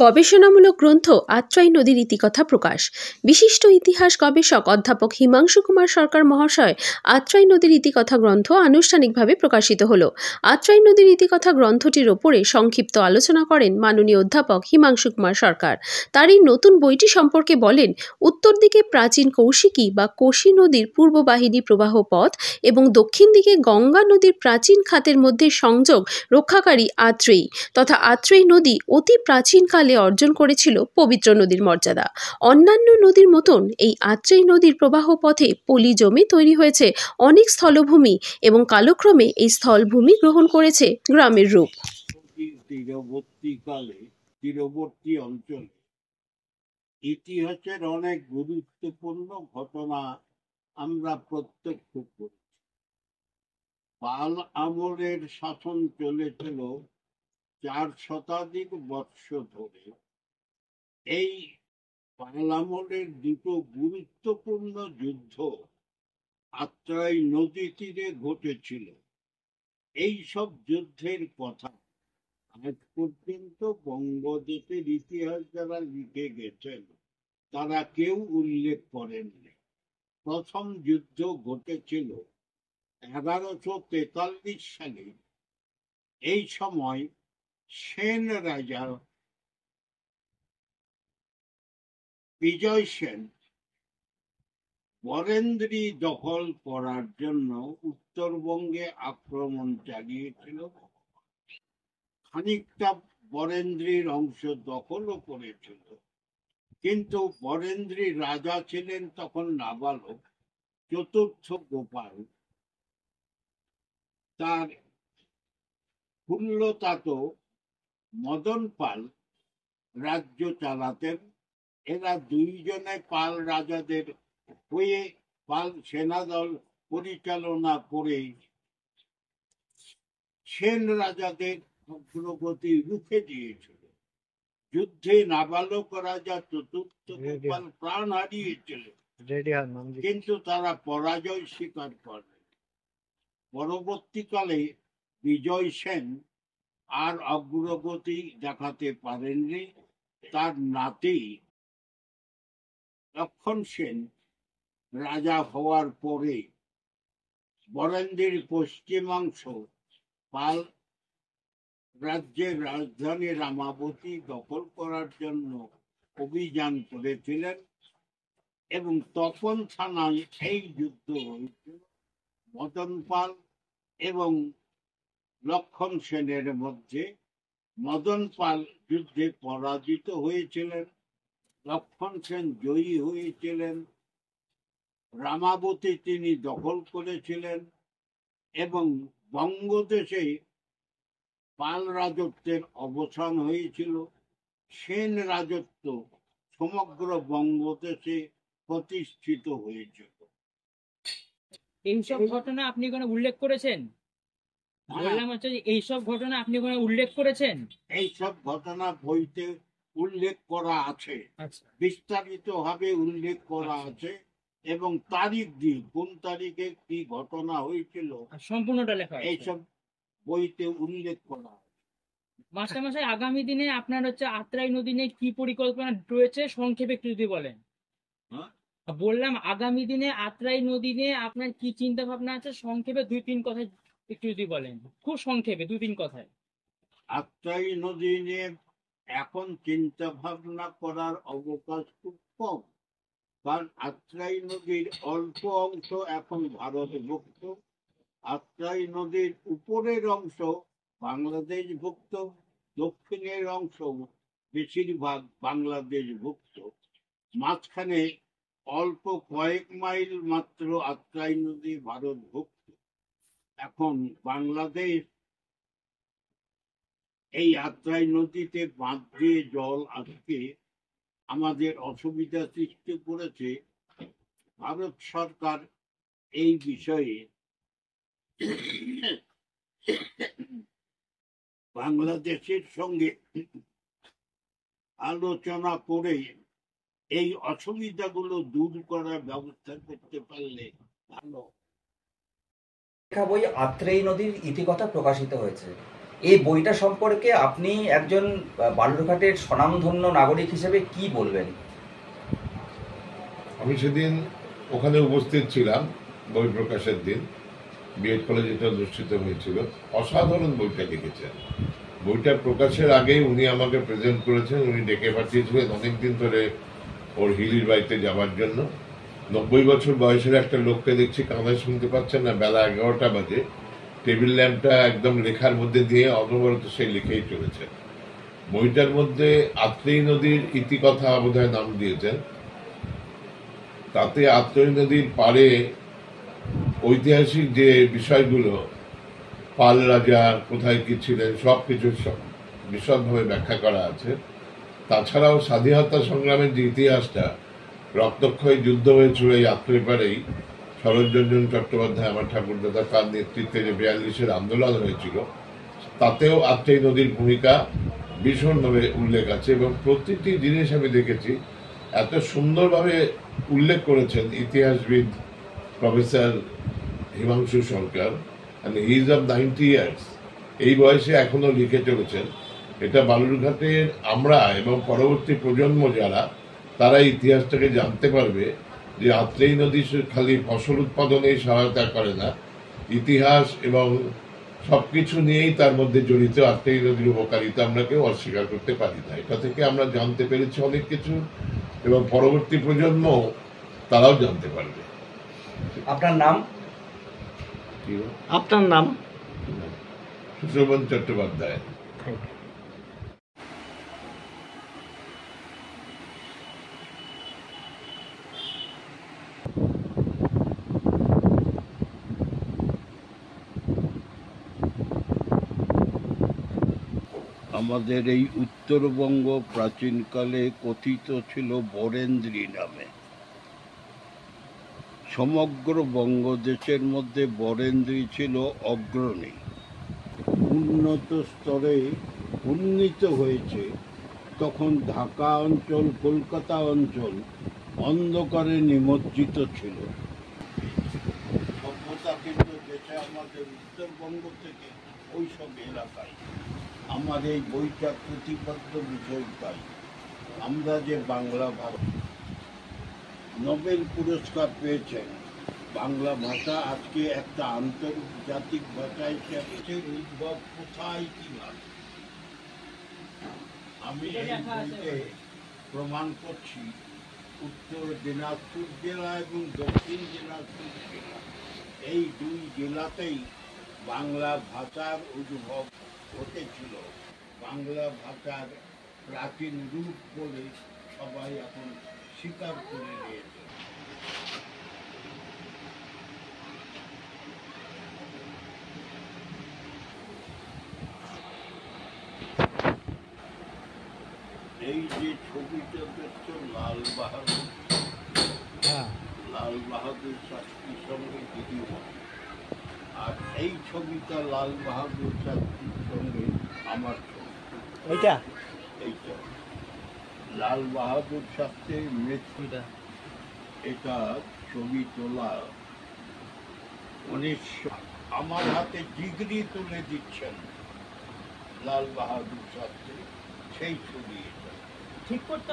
গবেষণামূলক গ্রন্থ আত্রাই নদীর ইতিকথা প্রকাশ। বিশিষ্ট ইতিহাস গবেষক অধ্যাপক হিমাংশু কুমার সরকার মহাশয় আত্রাই নদীর ইতিকথা গ্রন্থ আনুষ্ঠানিকভাবে প্রকাশিত হল। আত্রাই নদীর ইতিকথা গ্রন্থটির ওপরে সংক্ষিপ্ত আলোচনা করেন মাননীয় অধ্যাপক হিমাংশু কুমার সরকার। তার এই নতুন বইটি সম্পর্কে বলেন, উত্তর দিকে প্রাচীন কৌশিকী বা কোশি নদীর পূর্ব বাহিনী প্রবাহ পথ এবং দক্ষিণ দিকে গঙ্গা নদীর প্রাচীন খাতের মধ্যে সংযোগ রক্ষাকারী আত্রেয়ী তথা আত্রেয়ী নদী অতি প্রাচীনকালে অর্জন করেছিল পবিত্র নদীর মর্যাদা। অন্যান্য নদীর মতন এই আত্রেয়ী নদীর প্রবাহ পথে পলি জমে তৈরি হয়েছে অনেক স্থলভূমি এবং কালক্রমে এই স্থলভূমি গ্রহণ করেছে গ্রামের রূপ। তীরবর্তী অঞ্চলে ইতিহাসের অনেক গুরুত্বপূর্ণ ঘটনা আমরা প্রত্যক্ষ করি। পাল আমলের শাসন চলেছিল 4 শতাধিক বর্ষ ধরে। এই পাল আমলের দুটো গুরুত্বপূর্ণ যুদ্ধ আত্রাই নদী তীরে ঘটেছিল। এই সব যুদ্ধের কথা আজ পর্যন্ত বঙ্গদেশের ইতিহাস যারা লিখে গেছেন তারা কেউ উল্লেখ করেননি। প্রথম যুদ্ধ ঘটেছিল 1143 সালে। এই সময় সেন রাজা বিজয় সেন বরেন্দ্রী দখল করার জন্য উত্তরবঙ্গে আক্রমণ চালিয়েছিল। খানিকটা বরেন্দ্রীর অংশ দখলও করেছিল, কিন্তু বরেন্দ্রী রাজা ছিলেন তখন নাবালক। চতুর্থ গোপাল তার পুল্লতাত মদন পাল রাজ্য চালাতেন। এরা দুইজনে পাল রাজাদের হয়ে পাল সেনাদল পরিচালনা করে সেন রাজাদের অগ্রগতি রুখে দিয়েছিল। যুদ্ধে নাবালক রাজা চতুর্থ গোপাল প্রাণ হারিয়েছিল, কিন্তু তারা পরাজয় স্বীকার করেন। পরবর্তীকালে বিজয় সেন আর অগ্রগতি দেখাতে পারেননি। তার নাতি লক্ষণ সেন রাজা হওয়ার পরে বরেন্দ্রীর পশ্চিমাংশ পাল রাজ্যের রাজধানী রামাবতী দখল করার জন্য অভিযান করেছিলেন এবং তখন থানায় এই যুদ্ধ হয়েছিল। মদন পাল এবং লক্ষণ সেনের মধ্যে মদন পাল যুদ্ধে পরাজিত হয়েছিলেন, লক্ষণ সেন জয়ী হয়েছিলেন। রামাবতী তিনি দখল করেছিলেন এবং বঙ্গদেশে পাল রাজত্বের অবসান হয়েছিল। সেন রাজত্ব সমগ্র বঙ্গদেশে প্রতিষ্ঠিত হয়েছিল। এইসব ঘটনা আপনি কোনো উল্লেখ করেছেন? বললাম হচ্ছে এইসব ঘটনা আপনি কোনো উল্লেখ করেছেন? এইসব ঘটনা বইতে উল্লেখ করা আছে, বিস্তারিত ভাবে উল্লেখ করা আছে এবং তারিখ দিয়ে কোন তারিখে কি ঘটনা হয়েছিল সম্পূর্ণটা লেখা এইসব বইতে উল্লেখ করা আছে। মাস্টারমশাই, আগামী দিনে আপনার হচ্ছে আত্রাই নদী নিয়ে কি পরিকল্পনা রয়েছে সংক্ষেপে একটু যদি বলেন। বললাম আগামী দিনে আত্রাই নদী নিয়ে আপনার কি চিন্তা ভাবনা আছে সংক্ষেপে 2-3 কথায় একটু যদি বলেন, খুব সংক্ষেপে 2-3 কথায়। আত্রাই নদী নিয়ে এখন চিন্তা ভাবনা করার অবকাশ খুব কম, কারণ আত্রাই নদীর অল্প অংশ এখন ভারতভুক্ত। আত্রাই নদীর উপরের অংশ বাংলাদেশ ভুক্ত, দক্ষিণের অংশ বেশিরভাগ বাংলাদেশ ভুক্ত। মাঝখানে অল্প কয়েক মাইল মাত্র আত্রাই নদী ভারতভুক্ত। এখন বাংলাদেশ এই আত্রাই নদীতে বাঁধ দিয়ে জল আটকে আমাদের অসুবিধা সৃষ্টি করেছে। ভারত সরকার এই বিষয়ে বাংলাদেশের সঙ্গে আলোচনা করে এই অসুবিধাগুলো দূর করার ব্যবস্থা করতে পারলে ভালো। বই আত্রেয়ী নদীর ইতিকথা প্রকাশিত হয়েছে। এই বইটা সম্পর্কে আপনি একজন বালুরঘাটের স্বনামধন্য নাগরিক হিসেবে কি বলবেন? আমি সেদিন ওখানে উপস্থিত ছিলাম, বই প্রকাশের দিন বিএড কলেজে এটা অনুষ্ঠিত হয়েছিল। অসাধারণ বইটা লিখেছেন। বইটা প্রকাশের আগেই উনি আমাকে প্রেজেন্ট করেছেন, উনি ডেকে পাঠিয়েছিলেন অনেকদিন ধরে ওর হিলির বাড়িতে যাওয়ার জন্য। 90 বছর বয়সের একটা লোককে দেখছি কানে শুনতে পাচ্ছেন না, বেলা 11টা বাজে, টেবিল ল্যাম্পটা একদম লেখার মধ্যে দিয়ে অনবরত সে লিখেই চলেছে। বইটার মধ্যে আত্রেই নদীর ইতিকথা বোধহয় নাম দিয়েছেন। তাতে আত্রেই নদীর পাড়ে ঐতিহাসিক যে বিষয়গুলো, পাল রাজা কোথায় কি ছিলেন, সবকিছু বিশদভাবে ব্যাখ্যা করা আছে। তাছাড়াও স্বাধীনতা সংগ্রামের যে ইতিহাসটা, রক্তক্ষয়ী যুদ্ধ হয়েছিল এই আত্রেই পাড়েই, শরৎচন্দ্র চট্টোপাধ্যায় আমার ঠাকুরদাদা, তার নেতৃত্বে যে 42-এর আন্দোলন হয়েছিল, তাতেও আত্রেই নদীর ভূমিকা ভীষণভাবে উল্লেখ আছে। এবং প্রতিটি জিনিস আমি দেখেছি এত সুন্দরভাবে উল্লেখ করেছেন ইতিহাসবিদ professor Himanshu Sarkar. He is of 90 years, এই বয়সে এখনো লিখে চলেছেন। এটা বালুরঘাটের আমরা এবং পরবর্তী প্রজন্ম যারা, তারা ইতিহাসটাকে জানতে পারবে যে আত্রেই নদী খালি ফসল উৎপাদনেই সহায়তা করে না, ইতিহাস এবং সবকিছু নিয়েই তার মধ্যে জড়িত। আত্রেই নদীর উপকারিতা আমরা কেউ অস্বীকার করতে পারি না। এটা থেকে আমরা জানতে পেরেছি অনেক কিছু, এবং পরবর্তী প্রজন্ম তারাও জানতে পারবে। আপনার নাম? আপনার নাম? সুশোভন চট্টোপাধ্যায়। আমাদের এই উত্তরবঙ্গ প্রাচীনকালে কথিত ছিল বরেন্দ্রী নামে। সমগ্র বঙ্গদেশের মধ্যে বরেন্দ্রী ছিল অগ্রণী। উন্নত স্তরে উন্নীত হয়েছে তখন ঢাকা অঞ্চল, কলকাতা অঞ্চল অন্ধকারে নিমজ্জিত ছিল। সভ্যতা কিন্তু দেশে আমাদের উত্তরবঙ্গ থেকে ওইসব এলাকায়। আমার এই বইটা প্রতিপাদ্য বিষয় পাই। আমরা যে বাংলা ভাষা নোবেল পুরস্কার পেয়েছেন, বাংলা ভাষা আজকে একটা আন্তর্জাতিক ভাষা হিসেবে উদ্ভব কোথায় কিভাবে আমি এই বইতে প্রমাণ করছি। উত্তর দিনাজপুর জেলা এবং দক্ষিণ দিনাজপুর জেলা, এই দুই জেলাতেই বাংলা ভাষার উদ্ভব ঘটেছিল। বাংলা ভাষার প্রাচীন রূপ বলে সবাই এখন স্বীকার করে নিয়েছে। এই যে ছবিটা দেখছো, লাল বাহাদুর শাস্ত্রীর সঙ্গে দিদিমা, আর এই ছবিটা লাল বাহাদুর শাস্ত্রীর সঙ্গে আমার ছবি। এইটা লাল বাহাদুর শাস্ত্রীর মৃত্যুটা, এটা ছবি তোলা 1900। আমার হাতে ডিগ্রি তুলে দিচ্ছেন লাল বাহাদুর শাস্ত্রী, সেই ছবি। এটা ঠিক করতে